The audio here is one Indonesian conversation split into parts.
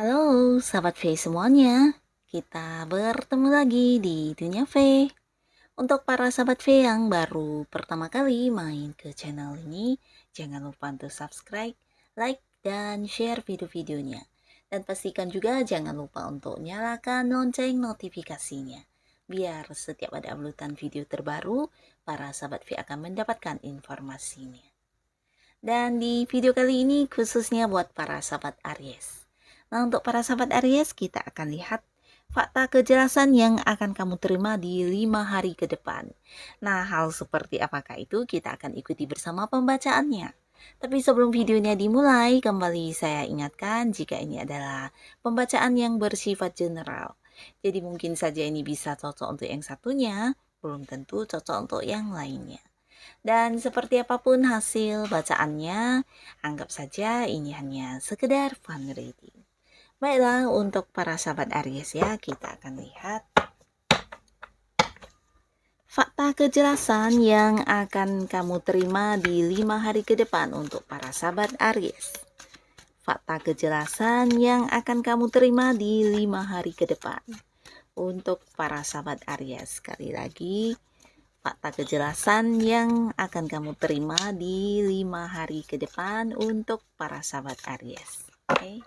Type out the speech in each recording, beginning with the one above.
Halo sahabat V semuanya, kita bertemu lagi di Dunia V. Untuk para sahabat V yang baru pertama kali main ke channel ini, jangan lupa untuk subscribe, like, dan share video-videonya. Dan pastikan juga jangan lupa untuk nyalakan lonceng notifikasinya. Biar setiap ada uploadan video terbaru, para sahabat V akan mendapatkan informasinya. Dan di video kali ini khususnya buat para sahabat Aries. Nah, untuk para sahabat Aries, kita akan lihat fakta kejelasan yang akan kamu terima di 5 hari ke depan. Nah, hal seperti apakah itu kita akan ikuti bersama pembacaannya. Tapi sebelum videonya dimulai, kembali saya ingatkan jika ini adalah pembacaan yang bersifat general. Jadi mungkin saja ini bisa cocok untuk yang satunya, belum tentu cocok untuk yang lainnya. Dan seperti apapun hasil bacaannya, anggap saja ini hanya sekedar fun reading. Baiklah, untuk para sahabat Aries ya, kita akan lihat fakta kejelasan yang akan kamu terima di 5 hari ke depan untuk para sahabat Aries. Fakta kejelasan yang akan kamu terima di 5 hari ke depan untuk para sahabat Aries. Sekali lagi, fakta kejelasan yang akan kamu terima di 5 hari ke depan untuk para sahabat Aries. Oke.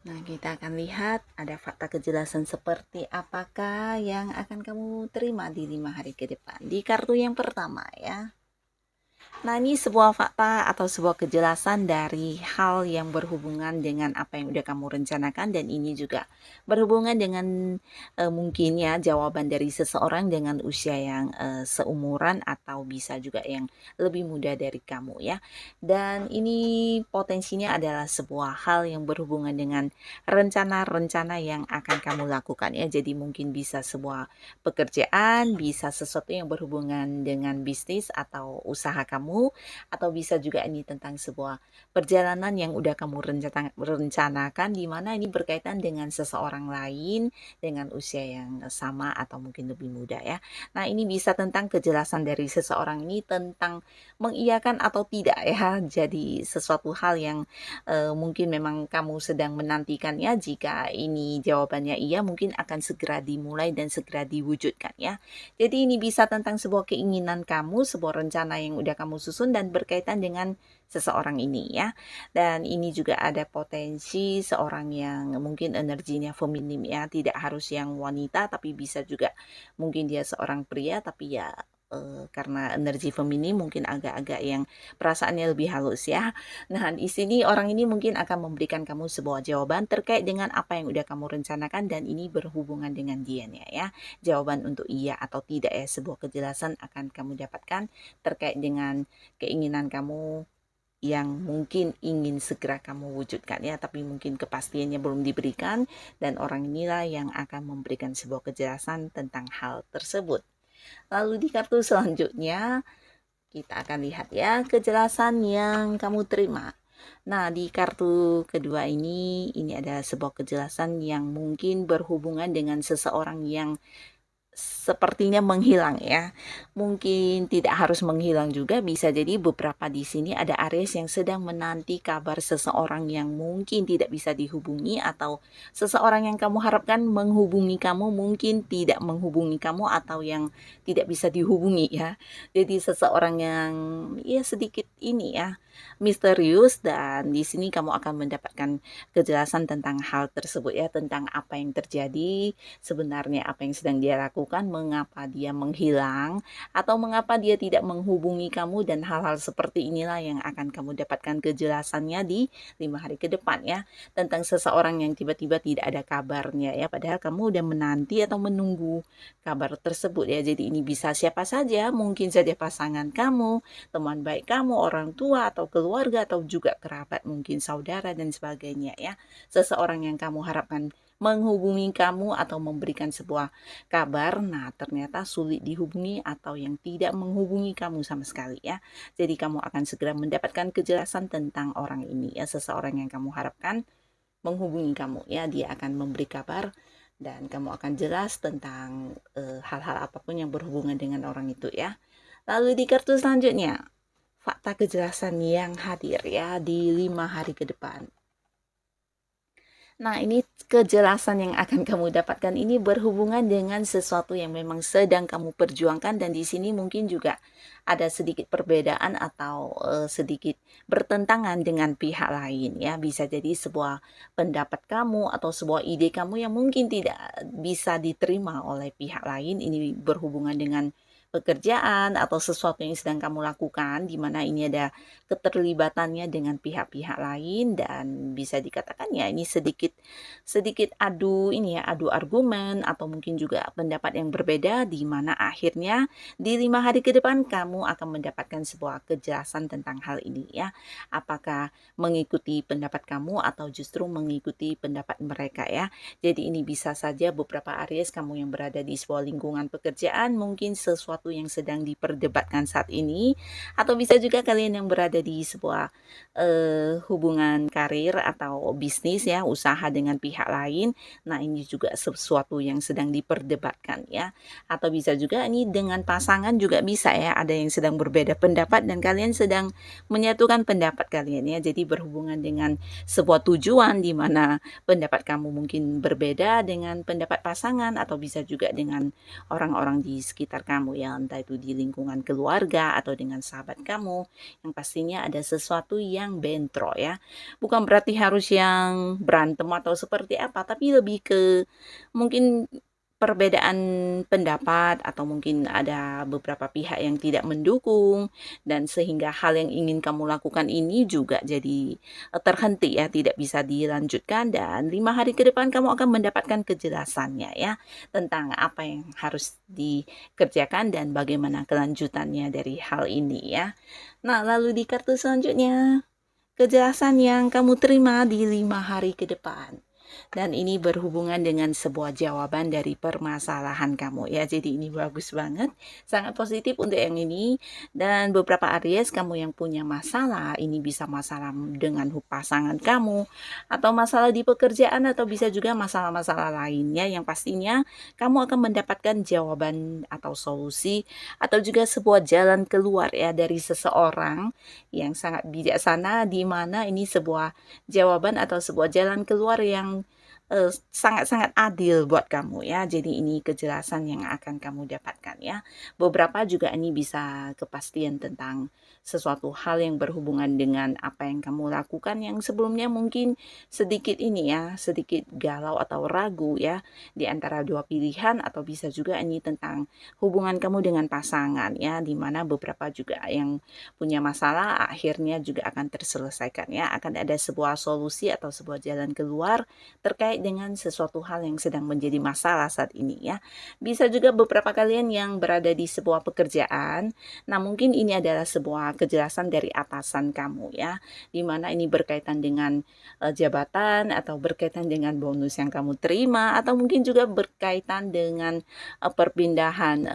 Nah, kita akan lihat ada fakta kejelasan seperti apakah yang akan kamu terima di 5 hari ke depan. Di kartu yang pertama ya. Nah, ini sebuah fakta atau sebuah kejelasan dari hal yang berhubungan dengan apa yang udah kamu rencanakan, dan ini juga berhubungan dengan mungkin ya jawaban dari seseorang dengan usia yang seumuran atau bisa juga yang lebih muda dari kamu ya. Dan ini potensinya adalah sebuah hal yang berhubungan dengan rencana-rencana yang akan kamu lakukan ya. Jadi mungkin bisa sebuah pekerjaan, bisa sesuatu yang berhubungan dengan bisnis atau usaha kamu, atau bisa juga ini tentang sebuah perjalanan yang udah kamu rencanakan, di mana ini berkaitan dengan seseorang lain dengan usia yang sama atau mungkin lebih muda ya. Nah, ini bisa tentang kejelasan dari seseorang ini tentang mengiyakan atau tidak ya. Jadi sesuatu hal yang mungkin memang kamu sedang menantikannya. Jika ini jawabannya iya, mungkin akan segera dimulai dan segera diwujudkan ya. Jadi ini bisa tentang sebuah keinginan kamu, sebuah rencana yang udah kamu susun dan berkaitan dengan seseorang ini ya. Dan ini juga ada potensi seorang yang mungkin energinya feminim ya, tidak harus yang wanita, tapi bisa juga mungkin dia seorang pria, tapi ya karena energi feminim mungkin agak-agak yang perasaannya lebih halus ya. Nah, di sini orang ini mungkin akan memberikan kamu sebuah jawaban terkait dengan apa yang udah kamu rencanakan, dan ini berhubungan dengan dianya ya. Jawaban untuk iya atau tidak ya, sebuah kejelasan akan kamu dapatkan terkait dengan keinginan kamu yang mungkin ingin segera kamu wujudkan ya, tapi mungkin kepastiannya belum diberikan, dan orang inilah yang akan memberikan sebuah kejelasan tentang hal tersebut. Lalu di kartu selanjutnya kita akan lihat ya kejelasan yang kamu terima. Nah, di kartu kedua ini ada sebuah kejelasan yang mungkin berhubungan dengan seseorang yang sepertinya menghilang ya. Mungkin tidak harus menghilang juga, bisa jadi beberapa di sini ada Aries yang sedang menanti kabar seseorang yang mungkin tidak bisa dihubungi, atau seseorang yang kamu harapkan menghubungi kamu mungkin tidak menghubungi kamu, atau yang tidak bisa dihubungi ya. Jadi seseorang yang ya sedikit ini ya misterius, dan di sini kamu akan mendapatkan kejelasan tentang hal tersebut ya, tentang apa yang terjadi sebenarnya, apa yang sedang dia lakukan, mengapa dia menghilang, atau mengapa dia tidak menghubungi kamu, dan hal-hal seperti inilah yang akan kamu dapatkan kejelasannya di 5 hari ke depan ya, tentang seseorang yang tiba-tiba tidak ada kabarnya ya, padahal kamu udah menanti atau menunggu kabar tersebut ya. Jadi ini bisa siapa saja, mungkin saja pasangan kamu, teman baik kamu, orang tua atau keluarga, atau juga kerabat, mungkin saudara dan sebagainya ya. Seseorang yang kamu harapkan menghubungi kamu atau memberikan sebuah kabar, nah ternyata sulit dihubungi atau yang tidak menghubungi kamu sama sekali ya. Jadi kamu akan segera mendapatkan kejelasan tentang orang ini ya, seseorang yang kamu harapkan menghubungi kamu ya, dia akan memberi kabar dan kamu akan jelas tentang hal-hal apapun yang berhubungan dengan orang itu ya. Lalu di kartu selanjutnya, fakta kejelasan yang hadir ya di 5 hari ke depan. Nah, ini kejelasan yang akan kamu dapatkan ini berhubungan dengan sesuatu yang memang sedang kamu perjuangkan, dan di sini mungkin juga ada sedikit perbedaan atau sedikit bertentangan dengan pihak lain ya. Bisa jadi sebuah pendapat kamu atau sebuah ide kamu yang mungkin tidak bisa diterima oleh pihak lain. Ini berhubungan dengan pekerjaan atau sesuatu yang sedang kamu lakukan, di mana ini ada keterlibatannya dengan pihak-pihak lain, dan bisa dikatakan ya ini sedikit sedikit adu argumen atau mungkin juga pendapat yang berbeda, di mana akhirnya di 5 hari ke depan kamu akan mendapatkan sebuah kejelasan tentang hal ini ya. Apakah mengikuti pendapat kamu atau justru mengikuti pendapat mereka ya. Jadi ini bisa saja beberapa Aries kamu yang berada di sebuah lingkungan pekerjaan, mungkin sesuatu yang sedang diperdebatkan saat ini, atau bisa juga kalian yang berada di sebuah hubungan karir atau bisnis ya, usaha dengan pihak lain. Nah, ini juga sesuatu yang sedang diperdebatkan ya. Atau bisa juga ini dengan pasangan juga bisa ya, ada yang sedang berbeda pendapat dan kalian sedang menyatukan pendapat kalian ya. Jadi berhubungan dengan sebuah tujuan di mana pendapat kamu mungkin berbeda dengan pendapat pasangan, atau bisa juga dengan orang-orang di sekitar kamu ya, entah itu di lingkungan keluarga atau dengan sahabat kamu, yang pastinya ada sesuatu yang bentrok ya. Bukan berarti harus yang berantem atau seperti apa, tapi lebih ke mungkin perbedaan pendapat, atau mungkin ada beberapa pihak yang tidak mendukung, dan sehingga hal yang ingin kamu lakukan ini juga jadi terhenti ya, tidak bisa dilanjutkan, dan 5 hari ke depan kamu akan mendapatkan kejelasannya ya, tentang apa yang harus dikerjakan dan bagaimana kelanjutannya dari hal ini ya. Nah, lalu di kartu selanjutnya, kejelasan yang kamu terima di 5 hari ke depan. Dan ini berhubungan dengan sebuah jawaban dari permasalahan kamu ya. Jadi ini bagus banget, sangat positif untuk yang ini. Dan beberapa Aries kamu yang punya masalah, ini bisa masalah dengan pasangan kamu, atau masalah di pekerjaan, atau bisa juga masalah-masalah lainnya, yang pastinya kamu akan mendapatkan jawaban atau solusi, atau juga sebuah jalan keluar ya dari seseorang yang sangat bijaksana, di mana ini sebuah jawaban atau sebuah jalan keluar yang sangat-sangat adil buat kamu ya. Jadi ini kejelasan yang akan kamu dapatkan ya. Beberapa juga ini bisa kepastian tentang sesuatu hal yang berhubungan dengan apa yang kamu lakukan yang sebelumnya mungkin sedikit ini ya, sedikit galau atau ragu ya, di antara dua pilihan, atau bisa juga ini tentang hubungan kamu dengan pasangan ya, dimana beberapa juga yang punya masalah akhirnya juga akan terselesaikan ya, akan ada sebuah solusi atau sebuah jalan keluar terkait dengan sesuatu hal yang sedang menjadi masalah saat ini ya. Bisa juga beberapa kalian yang berada di sebuah pekerjaan, nah mungkin ini adalah sebuah kejelasan dari atasan kamu ya, dimana ini berkaitan dengan jabatan, atau berkaitan dengan bonus yang kamu terima, atau mungkin juga berkaitan dengan perpindahan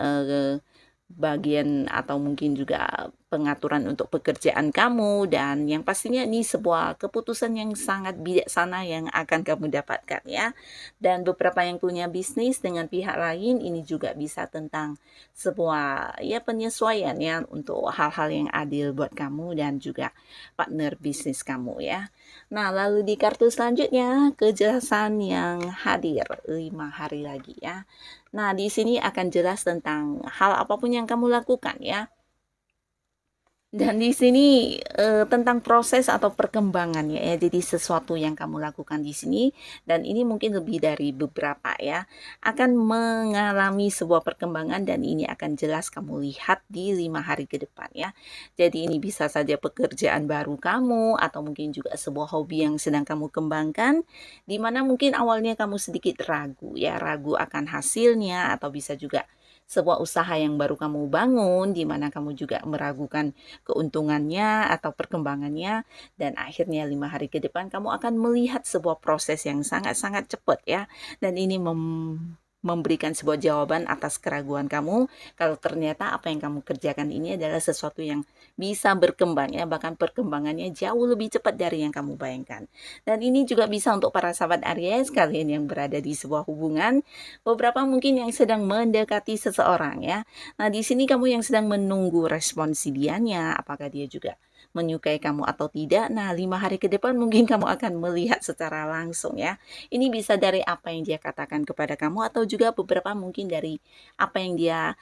bagian, atau mungkin juga pengaturan untuk pekerjaan kamu, dan yang pastinya ini sebuah keputusan yang sangat bijaksana yang akan kamu dapatkan ya. Dan beberapa yang punya bisnis dengan pihak lain, ini juga bisa tentang sebuah ya penyesuaian ya, untuk hal-hal yang adil buat kamu dan juga partner bisnis kamu ya. Nah, lalu di kartu selanjutnya, kejelasan yang hadir 5 hari lagi ya. Nah, di sini akan jelas tentang hal apapun yang kamu lakukan ya. Dan di sini tentang proses atau perkembangan ya. Jadi sesuatu yang kamu lakukan di sini, dan ini mungkin lebih dari beberapa ya, akan mengalami sebuah perkembangan, dan ini akan jelas kamu lihat di 5 hari ke depan ya. Jadi ini bisa saja pekerjaan baru kamu, atau mungkin juga sebuah hobi yang sedang kamu kembangkan, di mana mungkin awalnya kamu sedikit ragu ya, ragu akan hasilnya, atau bisa juga sebuah usaha yang baru kamu bangun, di mana kamu juga meragukan keuntungannya atau perkembangannya, dan akhirnya 5 hari ke depan kamu akan melihat sebuah proses yang sangat-sangat cepat ya, dan ini memberikan sebuah jawaban atas keraguan kamu kalau ternyata apa yang kamu kerjakan ini adalah sesuatu yang bisa berkembang ya, bahkan perkembangannya jauh lebih cepat dari yang kamu bayangkan. Dan ini juga bisa untuk para sahabat Aries, kalian yang berada di sebuah hubungan, beberapa mungkin yang sedang mendekati seseorang ya. Nah, di sini kamu yang sedang menunggu respon si dianya, apakah dia juga menyukai kamu atau tidak. Nah, 5 hari ke depan mungkin kamu akan melihat secara langsung ya. Ini bisa dari apa yang dia katakan kepada kamu atau juga beberapa mungkin dari apa yang dia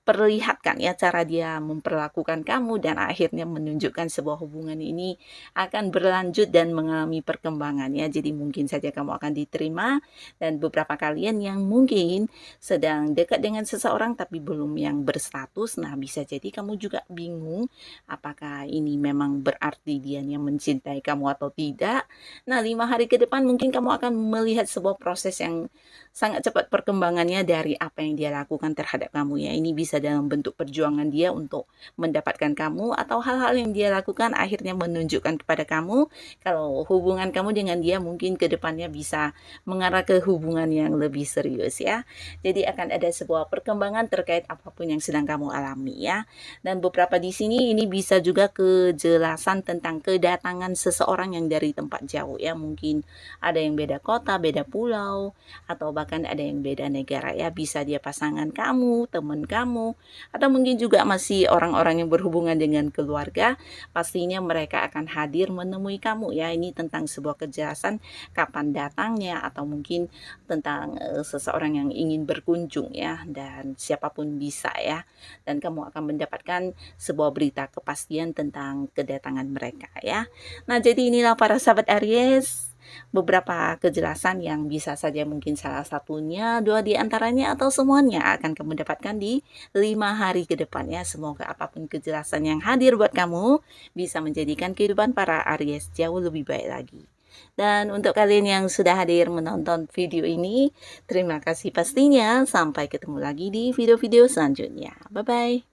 perlihatkan ya, cara dia memperlakukan kamu dan akhirnya menunjukkan sebuah hubungan ini akan berlanjut dan mengalami perkembangan ya. Jadi mungkin saja kamu akan diterima, dan beberapa kalian yang mungkin sedang dekat dengan seseorang tapi belum yang berstatus, nah bisa jadi kamu juga bingung apakah ini memang berarti dianya mencintai kamu atau tidak. Nah, 5 hari ke depan mungkin kamu akan melihat sebuah proses yang sangat cepat perkembangannya dari apa yang dia lakukan terhadap kamu ya. Ini bisa dalam bentuk perjuangan dia untuk mendapatkan kamu, atau hal-hal yang dia lakukan akhirnya menunjukkan kepada kamu kalau hubungan kamu dengan dia mungkin ke depannya bisa mengarah ke hubungan yang lebih serius ya. Jadi akan ada sebuah perkembangan terkait apapun yang sedang kamu alami ya. Dan beberapa di sini ini bisa juga kejelasan tentang kedatangan seseorang yang dari tempat jauh ya. Mungkin ada yang beda kota, beda pulau, atau bahkan ada yang beda negara ya. Bisa dia pasangan kamu, teman kamu, atau mungkin juga masih orang-orang yang berhubungan dengan keluarga. Pastinya mereka akan hadir menemui kamu ya. Ini tentang sebuah kejelasan kapan datangnya, atau mungkin tentang seseorang yang ingin berkunjung ya, dan siapapun bisa ya. Dan kamu akan mendapatkan sebuah berita kepastian tentang kedatangan mereka ya. Nah, jadi inilah para sahabat Aries, beberapa kejelasan yang bisa saja mungkin salah satunya, 2 di antaranya, atau semuanya akan kamu dapatkan di 5 hari ke depannya. Semoga apapun kejelasan yang hadir buat kamu bisa menjadikan kehidupan para Aries jauh lebih baik lagi. Dan untuk kalian yang sudah hadir menonton video ini, terima kasih pastinya. Sampai ketemu lagi di video-video selanjutnya. Bye-bye.